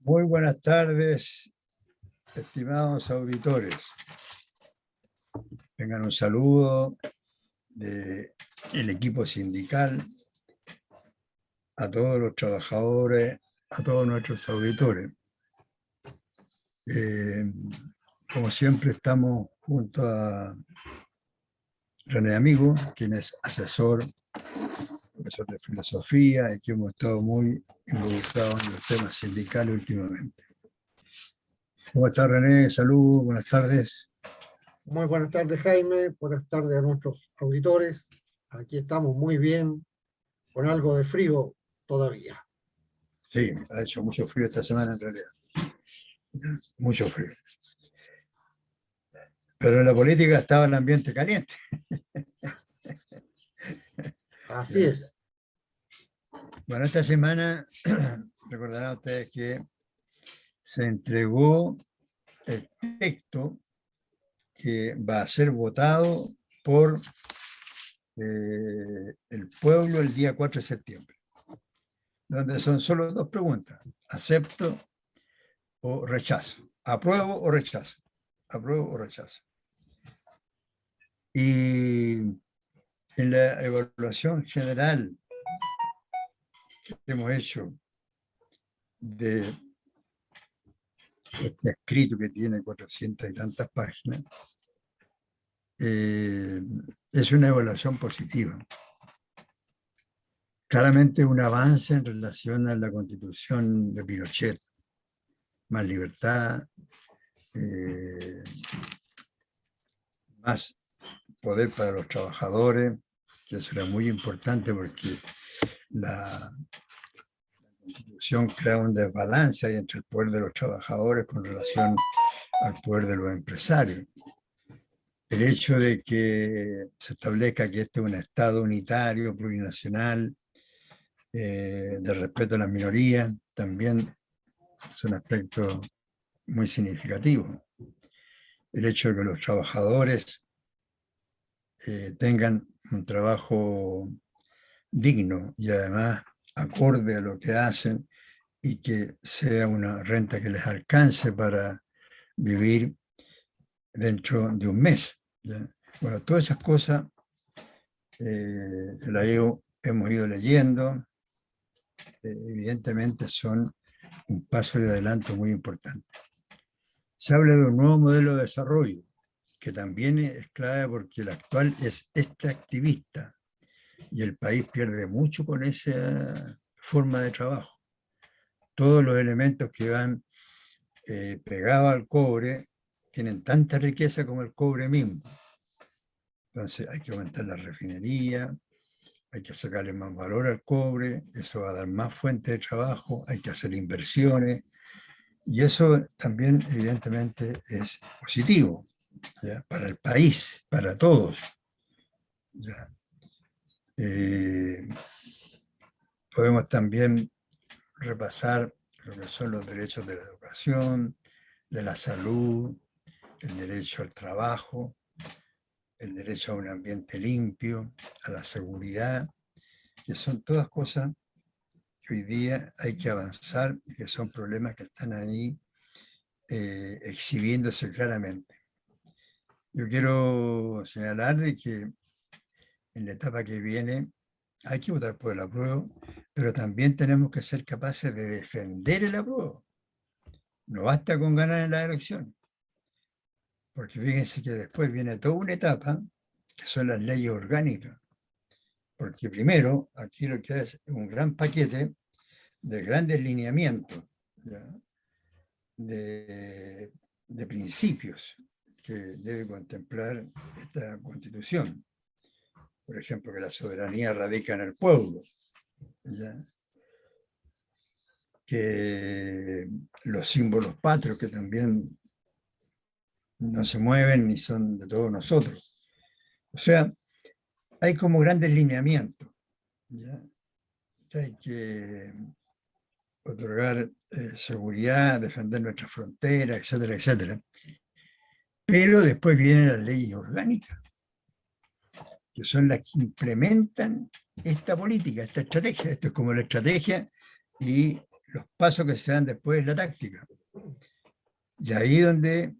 Muy buenas tardes, estimados auditores. Tengan un saludo del equipo sindical, a todos los trabajadores, a todos nuestros auditores. Como siempre, estamos junto a René Amigo, quien es asesor, profesor de filosofía, y que hemos estado muy involucrados en los temas sindicales últimamente. ¿Cómo está, René? Salud, buenas tardes. Muy buenas tardes, Jaime. Buenas tardes a nuestros auditores. Aquí estamos muy bien, con algo de frío todavía. Sí, ha hecho mucho frío esta semana en realidad. Mucho frío. Pero en la política estaba el ambiente caliente. Así es. Bueno, esta semana recordarán ustedes que se entregó el texto que va a ser votado por el pueblo el día 4 de septiembre, donde son solo dos preguntas: ¿acepto o rechazo? ¿Apruebo o rechazo? ¿Apruebo o rechazo? Y en la evaluación general que hemos hecho de este escrito, que tiene 400 y tantas páginas, es una evaluación positiva. Claramente un avance en relación a la Constitución de Pinochet: más libertad, más poder para los trabajadores, que eso era muy importante porque la Constitución crea un desbalance ahí entre el poder de los trabajadores con relación al poder de los empresarios. El hecho de que se establezca que este es un Estado unitario, plurinacional, de respeto a las minorías, también es un aspecto muy significativo. El hecho de que los trabajadores tengan un trabajo digno y además acorde a lo que hacen, y que sea una renta que les alcance para vivir dentro de un mes, ¿ya? Bueno, todas esas cosas hemos ido leyendo. Evidentemente son un paso de adelanto muy importante. Se habla de un nuevo modelo de desarrollo, que también es clave porque el actual es extractivista y el país pierde mucho con esa forma de trabajo. Todos los elementos que van pegados al cobre tienen tanta riqueza como el cobre mismo. Entonces hay que aumentar la refinería, hay que sacarle más valor al cobre, eso va a dar más fuentes de trabajo, hay que hacer inversiones, y eso también evidentemente es positivo, ¿ya? Para el país, para todos, ¿ya? Podemos también repasar lo que son los derechos de la educación, de la salud, el derecho al trabajo, el derecho a un ambiente limpio, a la seguridad, que son todas cosas que hoy día hay que avanzar y que son problemas que están ahí exhibiéndose claramente. Yo quiero señalar de que en la etapa que viene hay que votar por el apruebo, pero también tenemos que ser capaces de defender el apruebo. No basta con ganar en las elecciones, porque fíjense que después viene toda una etapa que son las leyes orgánicas, porque primero aquí lo que es un gran paquete de grandes lineamientos, ¿ya? De principios que debe contemplar esta Constitución. Por ejemplo, que la soberanía radica en el pueblo, ¿ya? Que los símbolos patrios que también no se mueven ni son de todos nosotros. O sea, hay como grandes lineamientos, ¿ya? Que hay que otorgar seguridad, defender nuestras fronteras, etcétera, etcétera. Pero después vienen las leyes orgánicas, que son las que implementan esta política, esta estrategia. Esto es como la estrategia y los pasos que se dan después es la táctica. Y ahí donde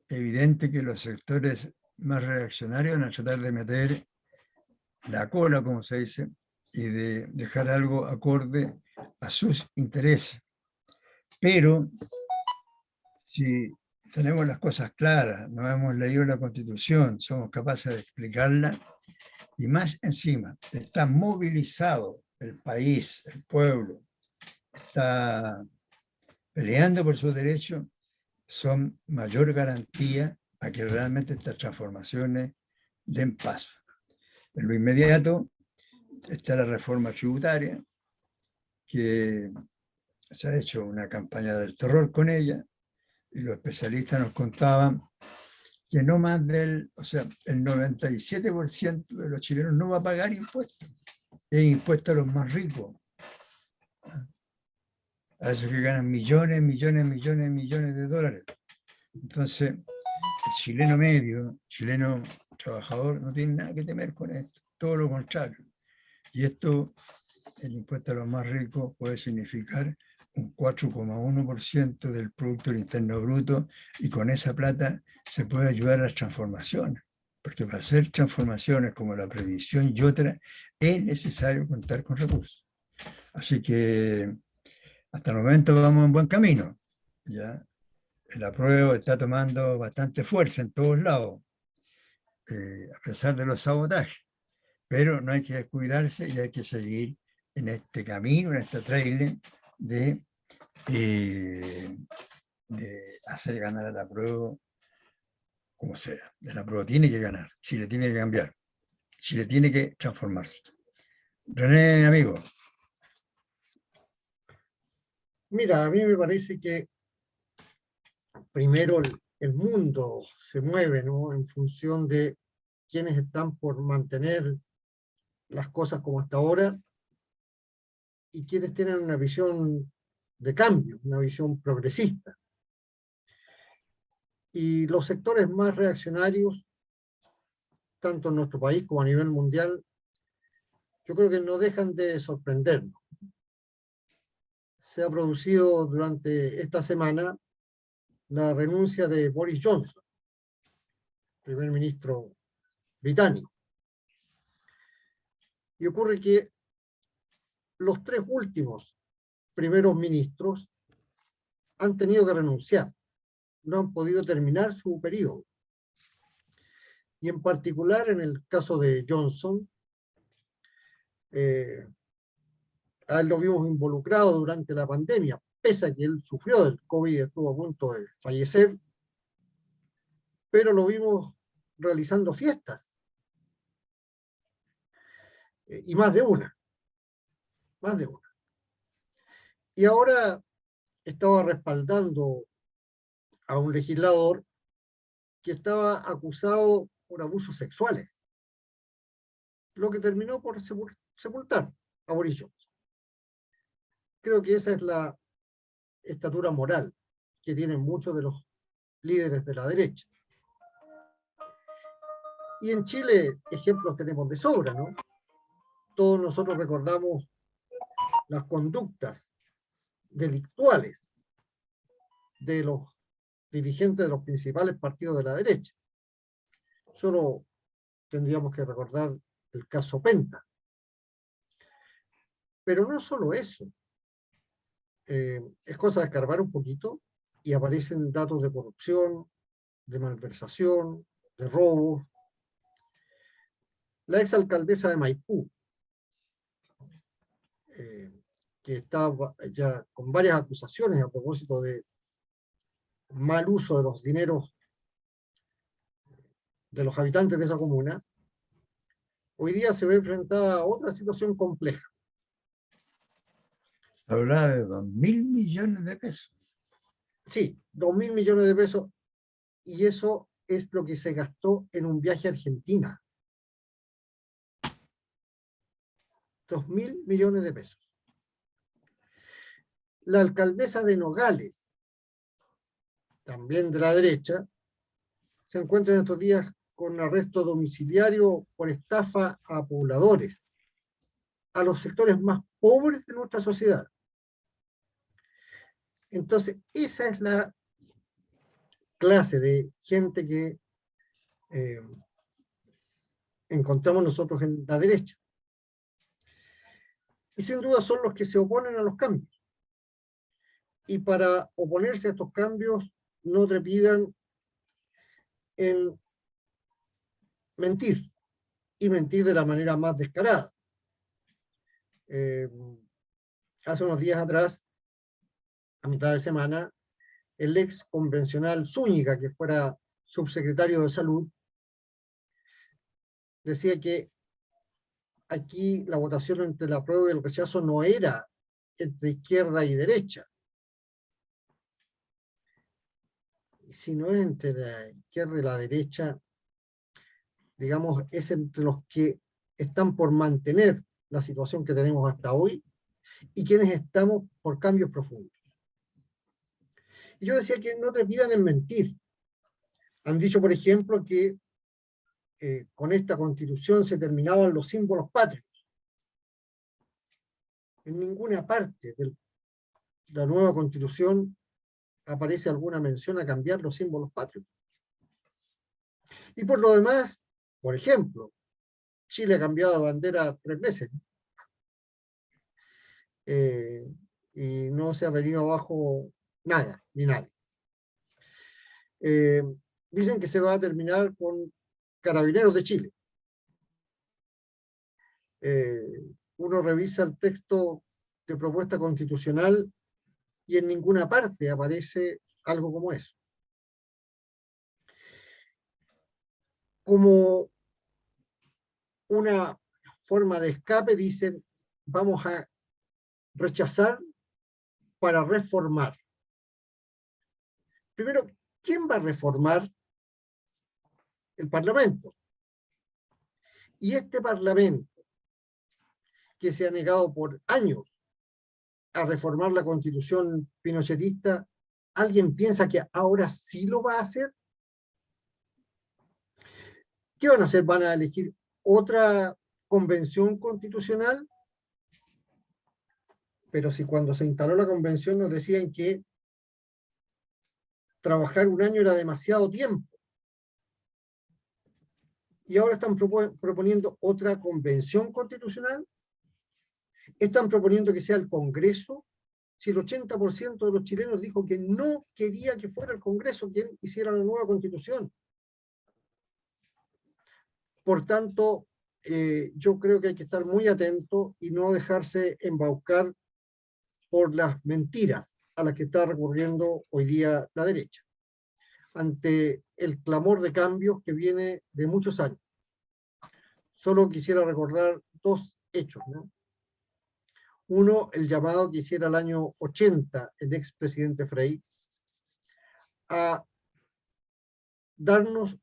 es evidente que los sectores más reaccionarios van a tratar de meter la cola, como se dice, y de dejar algo acorde a sus intereses. Pero si tenemos las cosas claras, no hemos leído la Constitución, somos capaces de explicarla, y más encima está movilizado el país, el pueblo, está peleando por sus derechos, son mayor garantía a que realmente estas transformaciones den paso. En lo inmediato está la reforma tributaria, que se ha hecho una campaña del terror con ella, y los especialistas nos contaban que no más del, o sea, el 97% de los chilenos no va a pagar impuestos. Es impuesto a los más ricos, a esos que ganan millones, millones, millones, millones de dólares. Entonces, el chileno medio, chileno trabajador, no tiene nada que temer con esto, todo lo contrario. Y esto, el impuesto a los más ricos, puede significar un 4,1% del Producto Interno Bruto, y con esa plata se puede ayudar a las transformaciones, porque para hacer transformaciones como la previsión y otras, es necesario contar con recursos. Así que hasta el momento vamos en buen camino. ¿Ya? El apruebo está tomando bastante fuerza en todos lados, a pesar de los sabotajes, pero no hay que descuidarse y hay que seguir en este camino, en este trailer de hacer ganar al apruebo como sea. El apruebo tiene que ganar, Chile tiene que cambiar, Chile tiene que transformarse. René, amigo. Mira, a mí me parece que primero el mundo se mueve, ¿no?, en función de quienes están por mantener las cosas como hasta ahora y quienes tienen una visión de cambio, una visión progresista. Y los sectores más reaccionarios, tanto en nuestro país como a nivel mundial, yo creo que no dejan de sorprendernos. Se ha producido durante esta semana la renuncia de Boris Johnson, primer ministro británico. Y ocurre que los tres últimos primeros ministros han tenido que renunciar, no han podido terminar su periodo. Y en particular en el caso de Johnson, a él lo vimos involucrado durante la pandemia, pese a que él sufrió del COVID y estuvo a punto de fallecer, pero lo vimos realizando fiestas, y más de una. Y ahora estaba respaldando a un legislador que estaba acusado por abusos sexuales, lo que terminó por sepultar a Boris Johnson. Creo que esa es la estatura moral que tienen muchos de los líderes de la derecha. Y en Chile ejemplos tenemos de sobra, ¿no? Todos nosotros recordamos las conductas delictuales de los dirigentes de los principales partidos de la derecha. Solo tendríamos que recordar el caso Penta. Pero no solo eso. Es cosa de escarbar un poquito y aparecen datos de corrupción, de malversación, de robos. La exalcaldesa de Maipú, que está ya con varias acusaciones a propósito de mal uso de los dineros de los habitantes de esa comuna, hoy día se ve enfrentada a otra situación compleja. Hablaba de 2.000 millones de pesos. Sí, 2.000 millones de pesos, y eso es lo que se gastó en un viaje a Argentina. 2.000 millones de pesos. La alcaldesa de Nogales, también de la derecha, se encuentra en estos días con arresto domiciliario por estafa a pobladores, a los sectores más pobres de nuestra sociedad. Entonces, esa es la clase de gente que encontramos nosotros en la derecha. Y sin duda son los que se oponen a los cambios. Y para oponerse a estos cambios no trepidan en mentir, y mentir de la manera más descarada. Hace unos días atrás, a mitad de semana, el ex convencional Zúñiga, que fuera subsecretario de Salud, decía que aquí la votación entre la apruebo y el rechazo no era entre izquierda y derecha. Y si no es entre la izquierda y la derecha, digamos, es entre los que están por mantener la situación que tenemos hasta hoy y quienes estamos por cambios profundos. Y yo decía que no trepidan en mentir. Han dicho, por ejemplo, que con esta constitución se terminaban los símbolos patrios. En ninguna parte de la nueva constitución aparece alguna mención a cambiar los símbolos patrios. Y por lo demás, por ejemplo, Chile ha cambiado de bandera 3 veces. Y no se ha venido abajo nada, ni nadie. Dicen que se va a terminar con Carabineros de Chile. Uno revisa el texto de propuesta constitucional y en ninguna parte aparece algo como eso. Como una forma de escape dicen, vamos a rechazar para reformar. Primero, ¿quién va a reformar? El Parlamento. Y este Parlamento, que se ha negado por años a reformar la Constitución pinochetista, ¿alguien piensa que ahora sí lo va a hacer? ¿Qué van a hacer? ¿Van a elegir otra convención constitucional? Pero si cuando se instaló la convención nos decían que trabajar un año era demasiado tiempo. Y ahora están proponiendo otra convención constitucional. Están proponiendo que sea el Congreso. Si el 80% de los chilenos dijo que no quería que fuera el Congreso quien hiciera la nueva constitución. Por tanto, yo creo que hay que estar muy atento y no dejarse embaucar por las mentiras a las que está recurriendo hoy día la derecha, ante el clamor de cambios que viene de muchos años. Solo quisiera recordar 2 hechos, ¿no? Uno, el llamado que hiciera el año 80 el expresidente Frei a darnos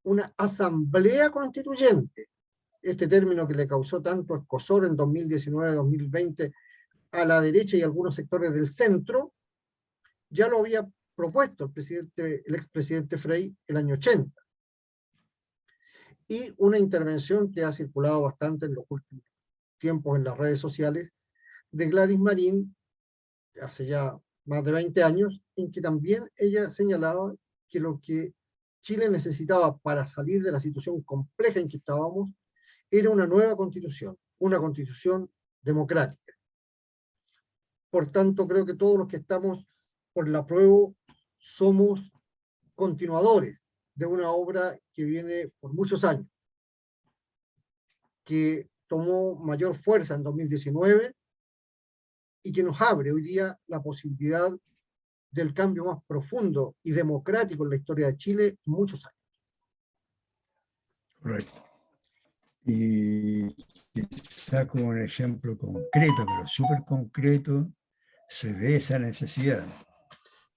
una asamblea constituyente, este término que le causó tanto escozor en 2019-2020 a la derecha y algunos sectores del centro, ya lo había propuesto el expresidente Frei el año 80. Y una intervención que ha circulado bastante en los últimos tiempos en las redes sociales, de Gladys Marín, hace ya más de 20 años, en que también ella señalaba que lo que Chile necesitaba para salir de la situación compleja en que estábamos era una nueva constitución, una constitución democrática. Por tanto, creo que todos los que estamos por la apruebo somos continuadores de una obra que viene por muchos años, que tomó mayor fuerza en 2019 y que nos abre hoy día la posibilidad del cambio más profundo y democrático en la historia de Chile en muchos años. Correcto. Y quizá como un ejemplo concreto, pero súper concreto, se ve esa necesidad.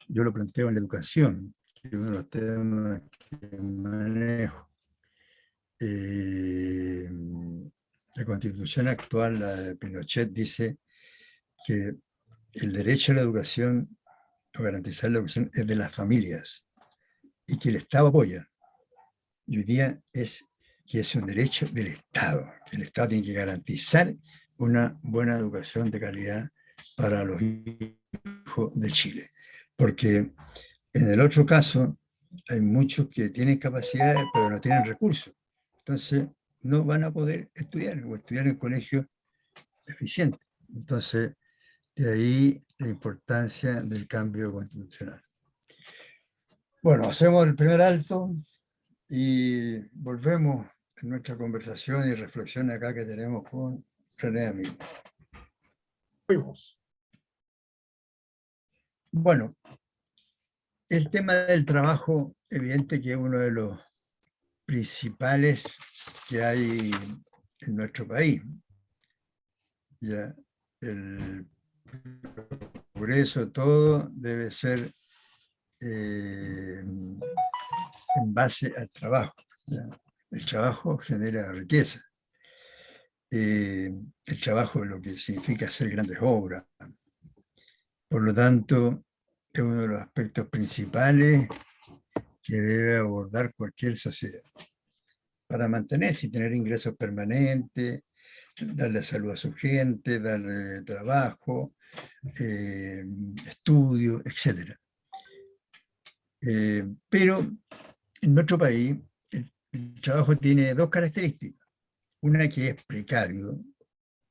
Yo lo planteo en la educación, que es uno de los temas que manejo. La constitución actual, la de Pinochet, dice que el derecho a la educación, o garantizar la educación, es de las familias y que el Estado apoya. Y hoy día es que es un derecho del Estado, que el Estado tiene que garantizar una buena educación de calidad para los hijos de Chile. porque en el otro caso hay muchos que tienen capacidades pero no tienen recursos. Entonces no van a poder estudiar o estudiar en colegios eficientes. Entonces, de ahí la importancia del cambio constitucional. Bueno, hacemos el primer alto y volvemos en nuestra conversación y reflexión acá que tenemos con René Amigo. Fuimos. Bueno, el tema del trabajo, evidente que es uno de los principales que hay en nuestro país. Ya, el progreso, todo debe ser en base al trabajo. ¿Ya? El trabajo genera riqueza. El trabajo es lo que significa hacer grandes obras. Por lo tanto, es uno de los aspectos principales que debe abordar cualquier sociedad para mantenerse y tener ingresos permanentes, darle salud a su gente, darle trabajo, estudio, etc. Pero en nuestro país el trabajo tiene dos características. Una que es precario,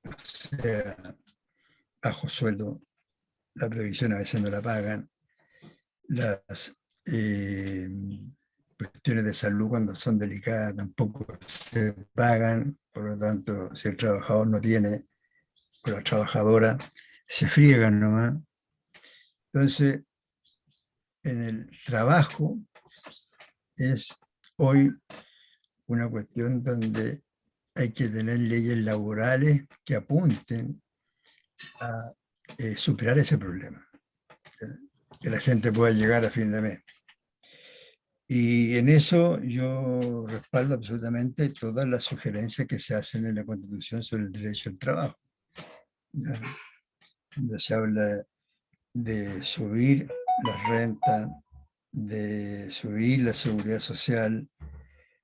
o sea, bajo sueldo, la previsión a veces no la pagan, las cuestiones de salud cuando son delicadas tampoco se pagan, por lo tanto, si el trabajador no tiene, o la trabajadora, se friegan nomás. Entonces, en el trabajo es hoy una cuestión donde hay que tener leyes laborales que apunten a superar ese problema, que la gente pueda llegar a fin de mes. Y en eso yo respaldo absolutamente todas las sugerencias que se hacen en la Constitución sobre el derecho al trabajo. ¿Ya? Donde se habla de subir las rentas, de subir la seguridad social,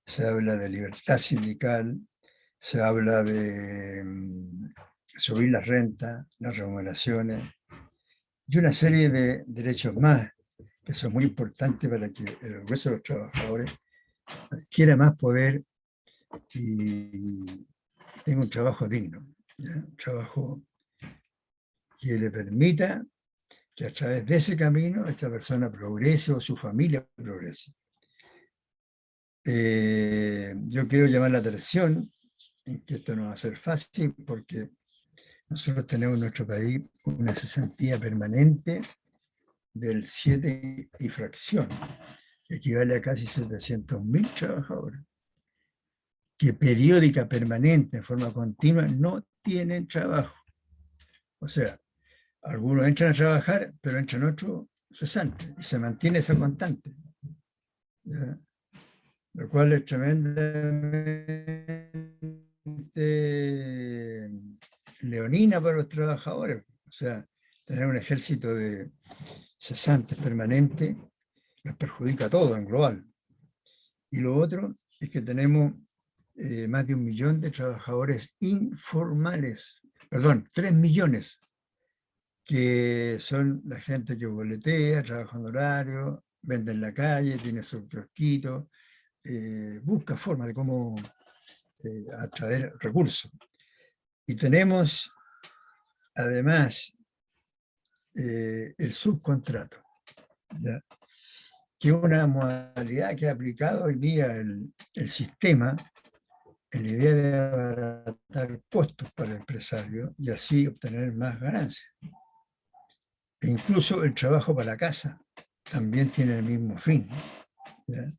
se habla de libertad sindical, se habla de subir las rentas, las remuneraciones y una serie de derechos más que son muy importantes para que el grueso de los trabajadores quiera más poder y tenga un trabajo digno, ¿ya? Un trabajo que le permita que a través de ese camino esta persona progrese o su familia progrese. Yo quiero llamar la atención en que esto no va a ser fácil porque nosotros tenemos en nuestro país una cesantía permanente del 7 y fracción, que equivale a casi 700.000 trabajadores, que periódica, permanente, en forma continua, no tienen trabajo. O sea, algunos entran a trabajar, pero entran otros cesantes, y se mantiene esa constante. ¿Ya? Lo cual es tremendamente leonina para los trabajadores. O sea, tener un ejército de cesantes permanentes nos perjudica a todos en global. Y lo otro es que tenemos más de 1 millón de trabajadores informales, perdón, 3 millones, que son la gente que boletea, trabaja en horario, vende en la calle, tiene su kiosquito, busca formas de cómo atraer recursos. Y tenemos además el subcontrato, ¿ya? Que es una modalidad que ha aplicado hoy día el sistema en la idea de abaratar costos para el empresario y así obtener más ganancias. E incluso el trabajo para la casa también tiene el mismo fin, ¿ya?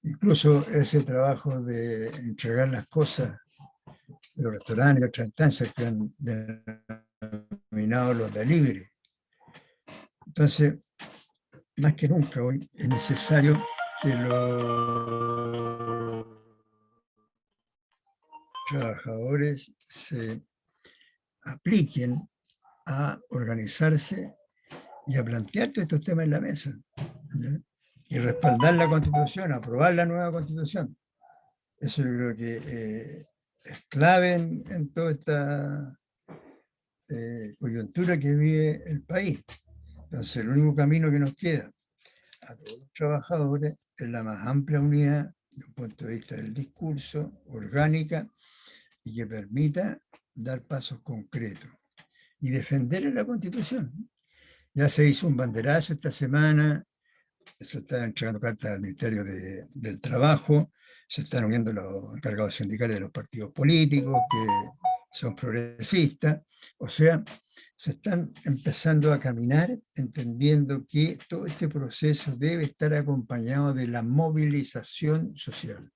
Incluso ese trabajo de entregar las cosas de los restaurantes y otras instancias que han denominado los delivery. Entonces, más que nunca hoy es necesario que los trabajadores se apliquen a organizarse y a plantear todos estos temas en la mesa, ¿ya? Y respaldar la Constitución, aprobar la nueva Constitución. Eso yo creo que es clave en toda esta coyuntura que vive el país, Entonces, el único camino que nos queda a todos los trabajadores es la más amplia unidad, desde un punto de vista del discurso, orgánica, y que permita dar pasos concretos y defender la Constitución. Ya se hizo un banderazo esta semana, se están entregando cartas al Ministerio del Trabajo, se están uniendo los encargados sindicales de los partidos políticos que son progresistas, o sea, se están empezando a caminar entendiendo que todo este proceso debe estar acompañado de la movilización social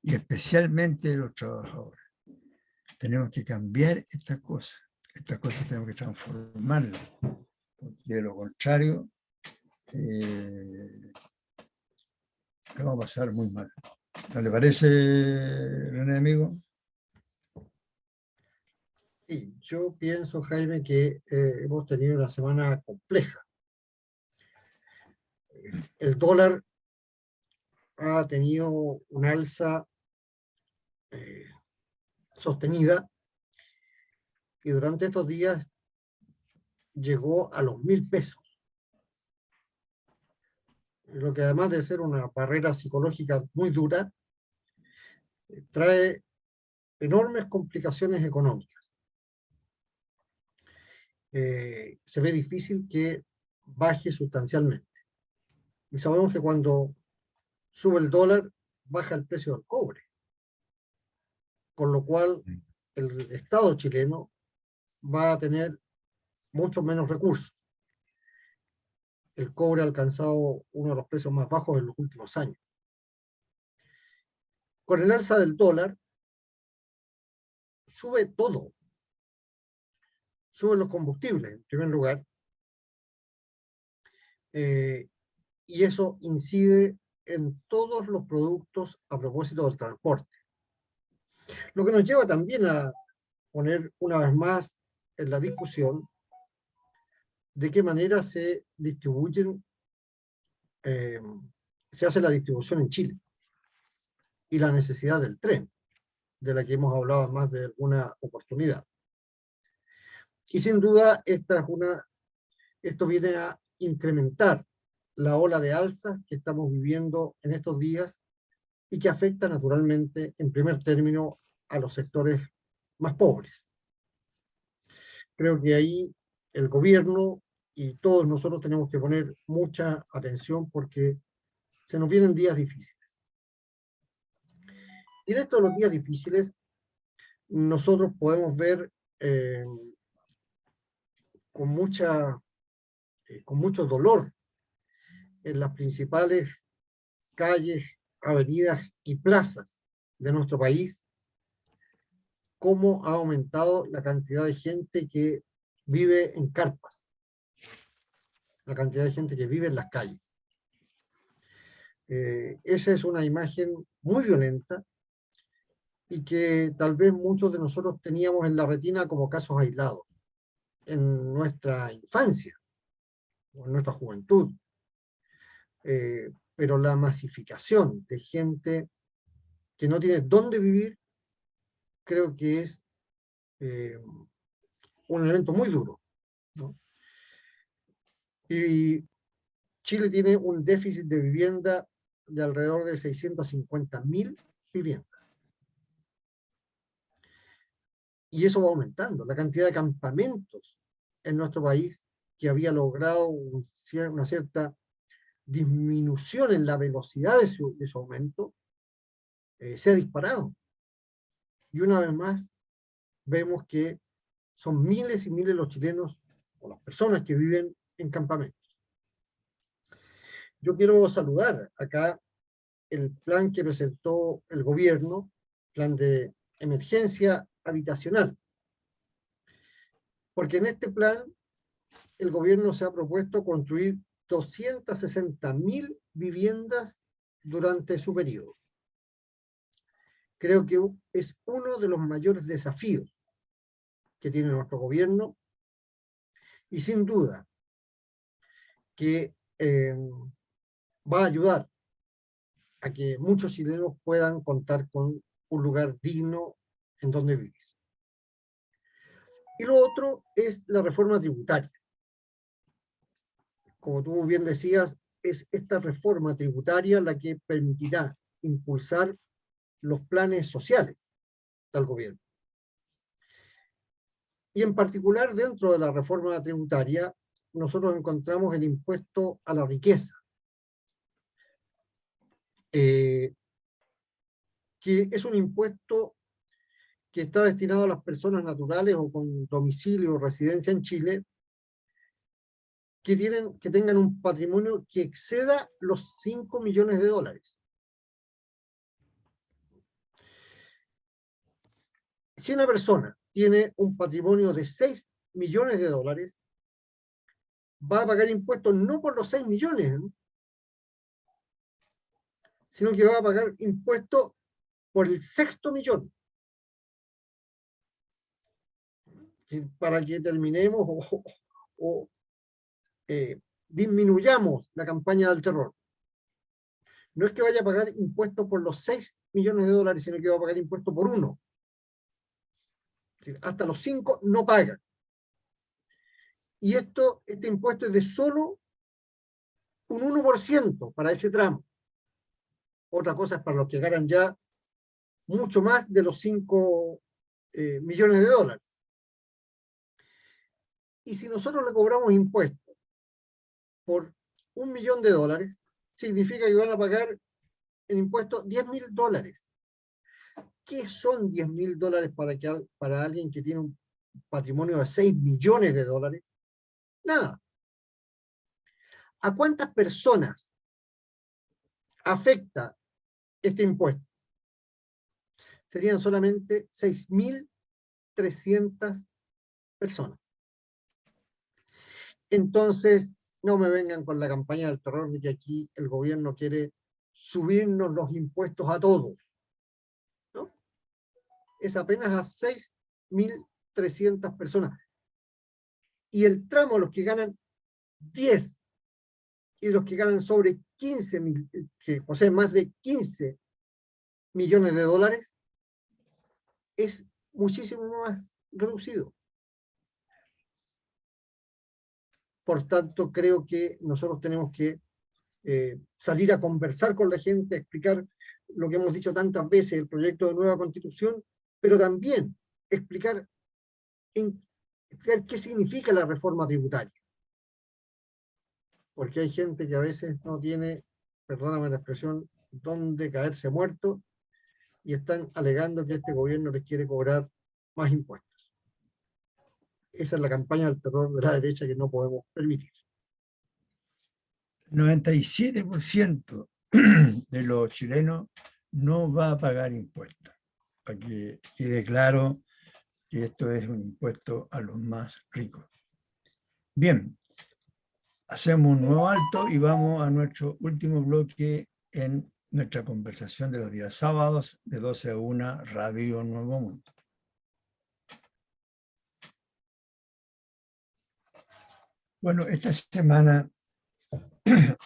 y especialmente de los trabajadores. Tenemos que cambiar estas cosas tenemos que transformarlas, porque de lo contrario lo vamos a pasar muy mal. ¿No le parece, René, amigo? Sí, yo pienso, Jaime, que hemos tenido una semana compleja. El dólar ha tenido un alza sostenida y durante estos días llegó a los 1.000 pesos. Lo que además de ser una barrera psicológica muy dura, trae enormes complicaciones económicas. Se ve difícil que baje sustancialmente. Y sabemos que cuando sube el dólar, baja el precio del cobre. Con lo cual, el Estado chileno va a tener mucho menos recursos. El cobre ha alcanzado uno de los precios más bajos en los últimos años. Con el alza del dólar, sube todo. Suben los combustibles, en primer lugar, y eso incide en todos los productos a propósito del transporte. Lo que nos lleva también a poner una vez más en la discusión de qué manera se distribuyen, se hace la distribución en Chile y la necesidad del tren, de la que hemos hablado más de alguna oportunidad. Y sin duda esto viene a incrementar la ola de alzas que estamos viviendo en estos días y que afecta naturalmente, en primer término, a los sectores más pobres. Creo que ahí el gobierno y todos nosotros tenemos que poner mucha atención porque se nos vienen días difíciles. Y en estos los días difíciles, nosotros podemos ver con mucho dolor en las principales calles, avenidas y plazas de nuestro país, cómo ha aumentado la cantidad de gente que vive en carpas, la cantidad de gente que vive en las calles. Esa es una imagen muy violenta y que tal vez muchos de nosotros teníamos en la retina como casos aislados en nuestra infancia o en nuestra juventud. Pero la masificación de gente que no tiene dónde vivir, creo que es un elemento muy duro, ¿no? Y Chile tiene un déficit de vivienda de alrededor de 650.000 viviendas. Y eso va aumentando. La cantidad de campamentos en nuestro país que había logrado una cierta disminución en la velocidad de su aumento, se ha disparado. Y una vez más, vemos que son miles y miles los chilenos o las personas que viven en campamentos. Yo quiero saludar acá el plan que presentó el gobierno, plan de emergencia habitacional, porque en este plan el gobierno se ha propuesto construir 260.000 viviendas durante su periodo. Creo que es uno de los mayores desafíos que tiene nuestro gobierno y sin duda que va a ayudar a que muchos chilenos puedan contar con un lugar digno en donde vivir. Y lo otro es la reforma tributaria. como tú bien decías, es esta reforma tributaria la que permitirá impulsar los planes sociales del gobierno. Y en particular, dentro de la reforma tributaria, nosotros encontramos el impuesto a la riqueza, que es un impuesto que está destinado a las personas naturales o con domicilio o residencia en Chile, que tengan un patrimonio que exceda los 5 millones de dólares. Si una persona tiene un patrimonio de 6 millones de dólares, va a pagar impuestos no por los 6 millones, ¿no?, sino que va a pagar impuestos por el 6.º millón. Para que terminemos o disminuyamos la campaña del terror. No es que vaya a pagar impuestos por los 6 millones de dólares, sino que va a pagar impuestos por 1. Hasta los 5 no pagan. Y este impuesto es de solo un 1% para ese tramo. Otra cosa es para los que ganan ya mucho más de los 5 millones de dólares. Y si nosotros le cobramos impuestos por 1 millón de dólares, significa que van a pagar en impuestos 10.000 dólares. ¿Qué son 10.000 dólares para alguien que tiene un patrimonio de 6 millones de dólares? Nada. ¿A cuántas personas afecta este impuesto? Serían solamente 6.300 personas. Entonces, no me vengan con la campaña del terror de que aquí el gobierno quiere subirnos los impuestos a todos, ¿no? Es apenas a 6.300 personas. Y el tramo, los que ganan 10 y los que ganan sobre 15, que poseen más de 15 millones de dólares, es muchísimo más reducido. Por tanto, creo que nosotros tenemos que salir a conversar con la gente, a explicar lo que hemos dicho tantas veces, el proyecto de nueva constitución, pero también explicar qué significa la reforma tributaria. Porque hay gente que a veces no tiene, perdóname la expresión, dónde caerse muerto, y están alegando que este gobierno les quiere cobrar más impuestos. Esa es la campaña del terror de la derecha que no podemos permitir. 97% de los chilenos no va a pagar impuestos. Para que quede claro que esto es un impuesto a los más ricos. Bien, hacemos un nuevo alto y vamos a nuestro último bloque en nuestra conversación de los días sábados de 12 a 1, Radio Nuevo Mundo. Bueno, esta semana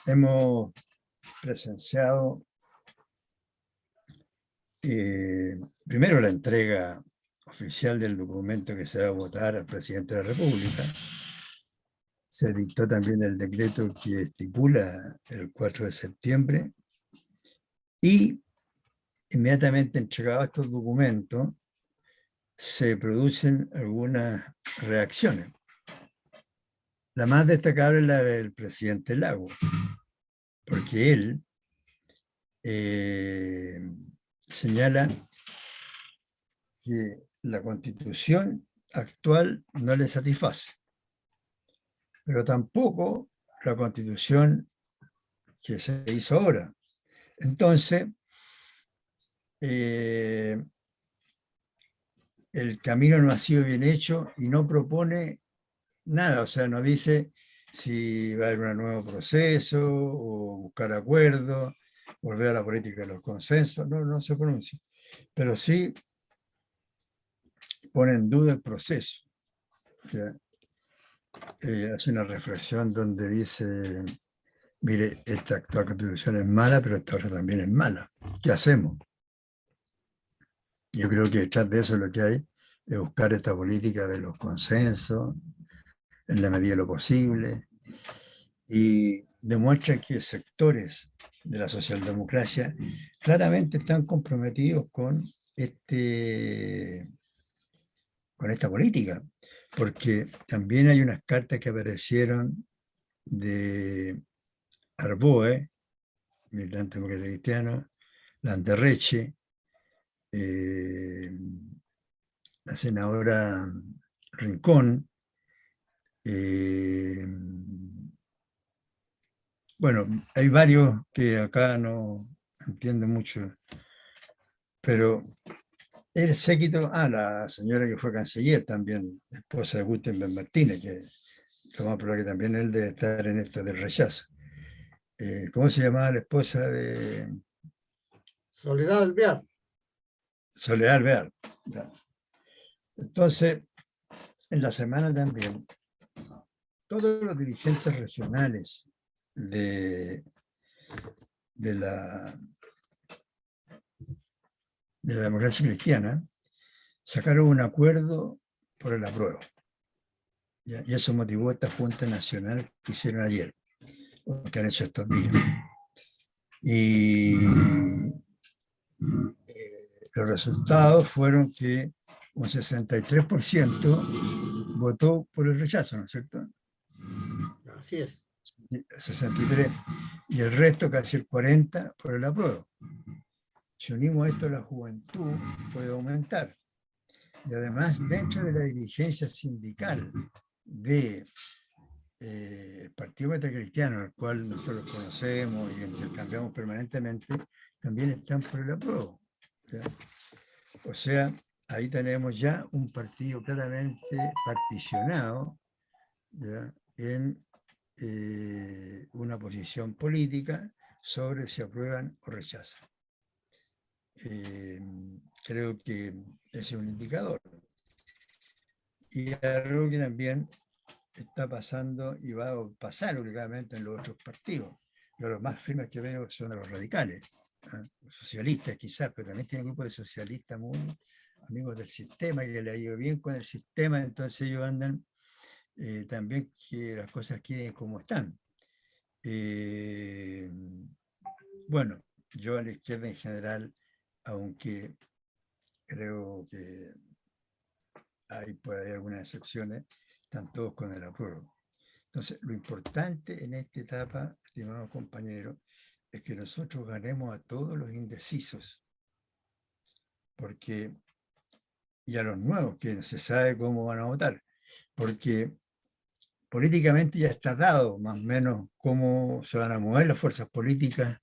hemos presenciado primero la entrega oficial del documento que se va a votar al presidente de la República. Se dictó también el decreto que estipula el 4 de septiembre y inmediatamente entregados estos documentos se producen algunas reacciones. La más destacable es la del presidente Lagos, porque él señala que la Constitución actual no le satisface, pero tampoco la Constitución que se hizo ahora. Entonces, el camino no ha sido bien hecho y no propone nada, o sea, no dice si va a haber un nuevo proceso o buscar acuerdos, volver a la política de los consensos, no se pronuncia, pero sí pone en duda el proceso. Hace una reflexión donde dice, mire, esta actual constitución es mala, pero esta otra también es mala. ¿Qué hacemos? Yo creo que detrás de eso lo que hay es buscar esta política de los consensos, en la medida de lo posible, y demuestra que sectores de la socialdemocracia claramente están comprometidos con esta política, porque también hay unas cartas que aparecieron de Arboe, militante demócrata cristiano, Landerreche, la senadora Rincón, bueno, hay varios que acá no entiendo mucho, pero el séquito, la señora que fue canciller también, esposa de Gutenberg Martínez, que tomamos por lo que también él debe estar en esto del rechazo. ¿Cómo se llamaba la esposa de Soledad Alvear. Soledad Alvear? Entonces, en la semana también, todos los dirigentes regionales de la democracia cristiana sacaron un acuerdo por el apruebo. ¿Ya? Y eso motivó esta Junta Nacional que hicieron ayer, o que han hecho estos días. Y los resultados fueron que un 63% votó por el rechazo, ¿no es cierto? Así es. 63, y el resto, casi el 40%, por el apruebo. Si unimos esto, la juventud puede aumentar. Y además, dentro de la dirigencia sindical del Partido Metacristiano, al cual nosotros conocemos y intercambiamos permanentemente, también están por el apruebo. ¿Ya? O sea, ahí tenemos ya un partido claramente particionado, ¿ya?, en una posición política sobre si aprueban o rechazan. Creo que ese es un indicador. Y algo que también está pasando y va a pasar obligadamente en los otros partidos. Yo los más firmes que veo son los radicales, los socialistas quizás, pero también tiene un grupo de socialistas muy amigos del sistema, que le ha ido bien con el sistema, entonces ellos andan también que las cosas queden como están. Bueno, yo a la izquierda en general, aunque creo que puede haber algunas excepciones, están todos con el apruebo. Entonces, lo importante en esta etapa, estimados compañeros, es que nosotros ganemos a todos los indecisos, porque, y a los nuevos, que no se sabe cómo van a votar, porque políticamente ya está dado más o menos cómo se van a mover las fuerzas políticas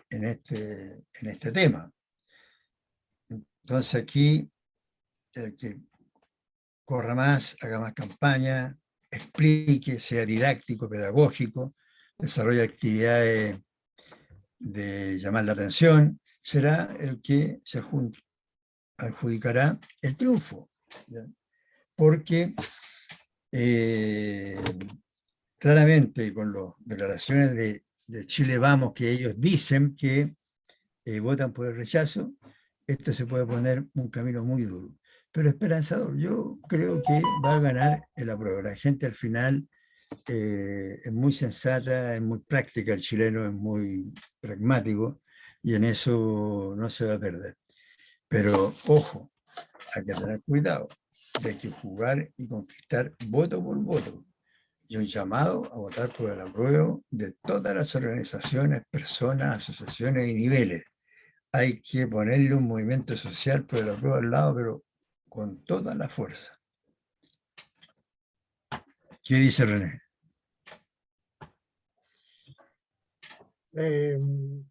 en este tema. Entonces aquí, el que corra más, haga más campaña, explique, sea didáctico, pedagógico, desarrolle actividades de llamar la atención, será el que se adjudicará el triunfo. ¿Ya? Porque claramente con las declaraciones de Chile Vamos, que ellos dicen que votan por el rechazo, esto se puede poner un camino muy duro. Pero esperanzador, yo creo que va a ganar el apruebo. La gente al final es muy sensata, es muy práctica, el chileno es muy pragmático y en eso no se va a perder. Pero ojo, hay que tener cuidado, hay que jugar y conquistar voto por voto. Y un llamado a votar por el apruebo de todas las organizaciones, personas, asociaciones y niveles. Hay que ponerle un movimiento social por el apruebo al lado, pero con toda la fuerza. ¿Qué dice René?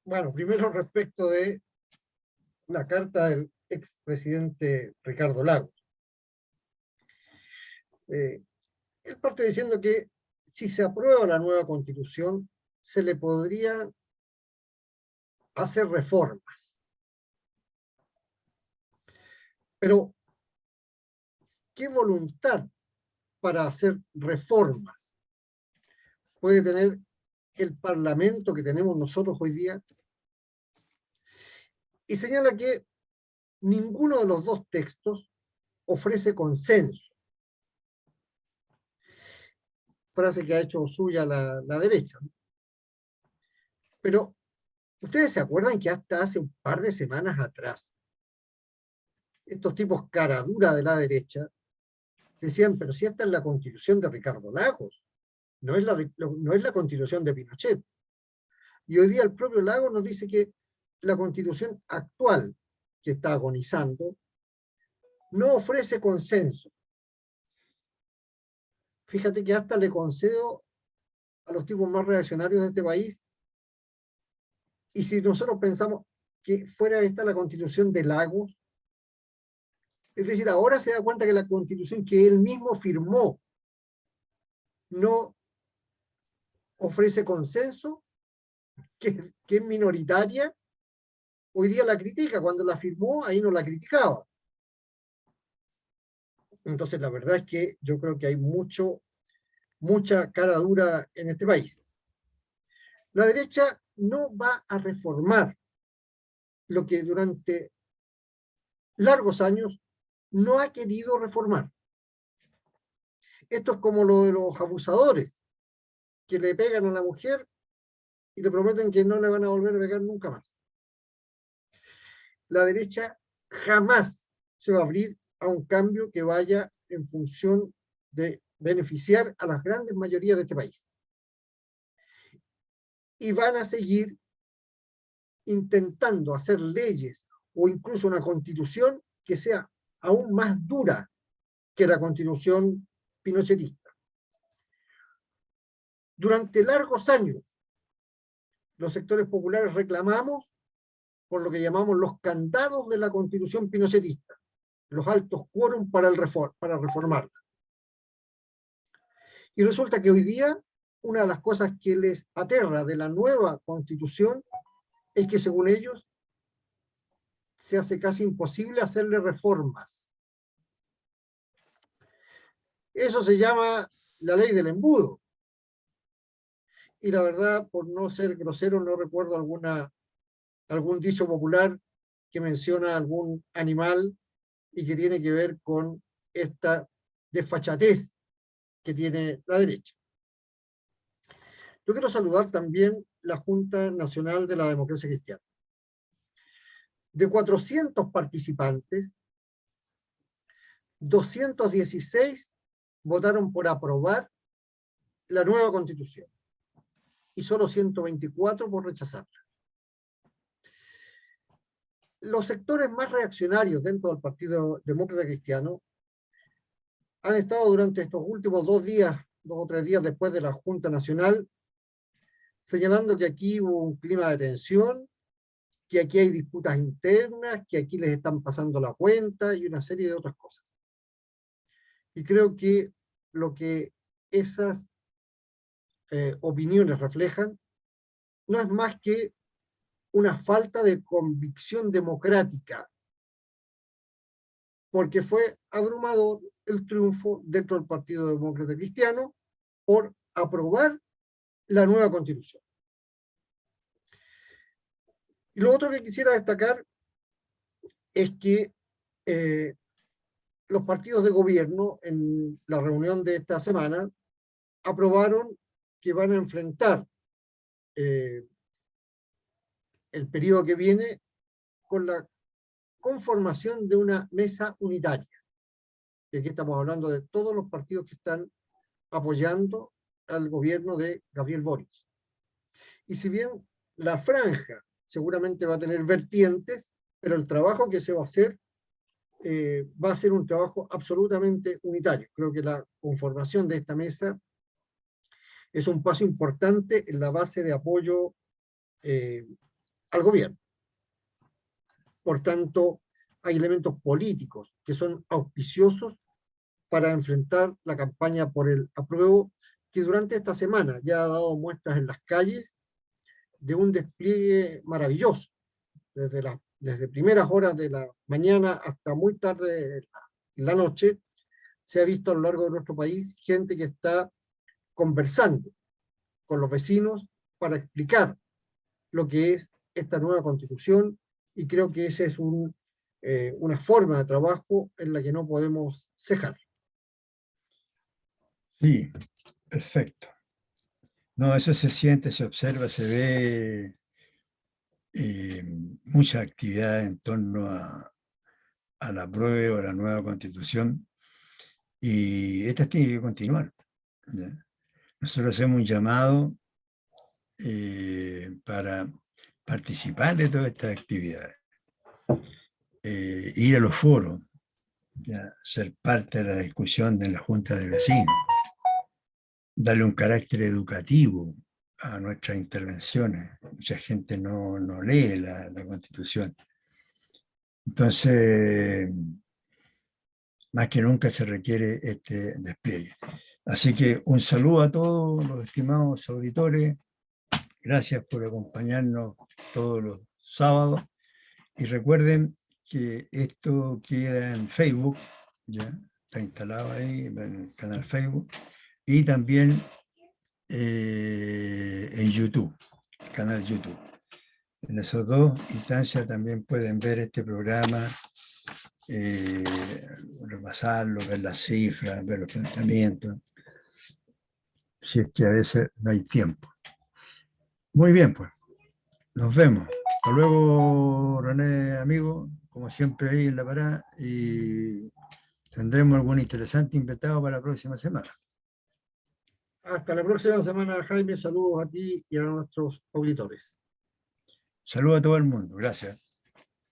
Bueno, primero respecto de la carta del expresidente Ricardo Lagos. Él parte diciendo que si se aprueba la nueva constitución, se le podría hacer reformas. Pero, ¿qué voluntad para hacer reformas puede tener el Parlamento que tenemos nosotros hoy día? Y señala que ninguno de los dos textos ofrece consenso. frase que ha hecho suya la derecha. Pero ustedes se acuerdan que hasta hace un par de semanas atrás, estos tipos cara dura de la derecha decían, pero si esta es la constitución de Ricardo Lagos, no es la constitución de Pinochet. Y hoy día el propio Lagos nos dice que la constitución actual, que está agonizando, no ofrece consenso. Fíjate que hasta le concedo a los tipos más reaccionarios de este país, y si nosotros pensamos que fuera esta la constitución de Lagos, es decir, ahora se da cuenta que la constitución que él mismo firmó no ofrece consenso, que es minoritaria, hoy día la critica. Cuando la firmó, ahí no la criticaba. Entonces, la verdad es que yo creo que hay mucha cara dura en este país. La derecha no va a reformar lo que durante largos años no ha querido reformar. Esto es como lo de los abusadores, que le pegan a la mujer y le prometen que no le van a volver a pegar nunca más. La derecha jamás se va a abrir a un cambio que vaya en función de beneficiar a las grandes mayorías de este país. Y van a seguir intentando hacer leyes o incluso una constitución que sea aún más dura que la constitución pinochetista. Durante largos años, los sectores populares reclamamos por lo que llamamos los candados de la constitución pinochetista, los altos quórum para reformarla. Y resulta que hoy día una de las cosas que les aterra de la nueva constitución es que, según ellos, se hace casi imposible hacerle reformas. Eso se llama la ley del embudo. Y la verdad, por no ser grosero, no recuerdo algún dicho popular que menciona algún animal y que tiene que ver con esta desfachatez que tiene la derecha. Yo quiero saludar también la Junta Nacional de la Democracia Cristiana. De 400 participantes, 216 votaron por aprobar la nueva Constitución y solo 124 por rechazarla. Los sectores más reaccionarios dentro del Partido Demócrata Cristiano han estado durante estos últimos 2 o 3 días después de la Junta Nacional, señalando que aquí hubo un clima de tensión, que aquí hay disputas internas, que aquí les están pasando la cuenta y una serie de otras cosas. Y creo que lo que esas opiniones reflejan no es más que una falta de convicción democrática, porque fue abrumador el triunfo dentro del Partido Demócrata Cristiano por aprobar la nueva Constitución. Y lo otro que quisiera destacar es que los partidos de gobierno en la reunión de esta semana aprobaron que van a enfrentar el periodo que viene con la conformación de una mesa unitaria. Y aquí estamos hablando de todos los partidos que están apoyando al gobierno de Gabriel Boric. Y si bien la franja seguramente va a tener vertientes, pero el trabajo que se va a hacer va a ser un trabajo absolutamente unitario. Creo que la conformación de esta mesa es un paso importante en la base de apoyo al gobierno. Por tanto, hay elementos políticos que son auspiciosos para enfrentar la campaña por el apruebo, que durante esta semana ya ha dado muestras en las calles de un despliegue maravilloso, desde primeras horas de la mañana hasta muy tarde en la noche. Se ha visto a lo largo de nuestro país gente que está conversando con los vecinos para explicar lo que es esta nueva Constitución, y creo que esa es una forma de trabajo en la que no podemos cejar. Sí, Perfecto. No, eso se siente, se observa, se ve mucha actividad en torno a la prueba, a la nueva constitución, y esta tiene que continuar, ¿ya? Nosotros hacemos un llamado para participar de todas estas actividades, ir a los foros, ¿ya? Ser parte de la discusión de la Junta de Vecinos, darle un carácter educativo a nuestras intervenciones. Mucha gente no lee la Constitución. Entonces, más que nunca se requiere este despliegue. Así que un saludo a todos los estimados auditores. Gracias por acompañarnos todos los sábados. Y recuerden que esto queda en Facebook, ya está instalado ahí en el canal Facebook, y también en YouTube, canal YouTube. En esas dos instancias también pueden ver este programa, repasarlo, ver las cifras, ver los planteamientos, si es que a veces no hay tiempo. Muy bien, pues, nos vemos. Hasta luego, René, amigo, como siempre ahí en la parada, y tendremos algún interesante invitado para la próxima semana. Hasta la próxima semana, Jaime. Saludos a ti y a nuestros auditores. Saludos a todo el mundo. Gracias.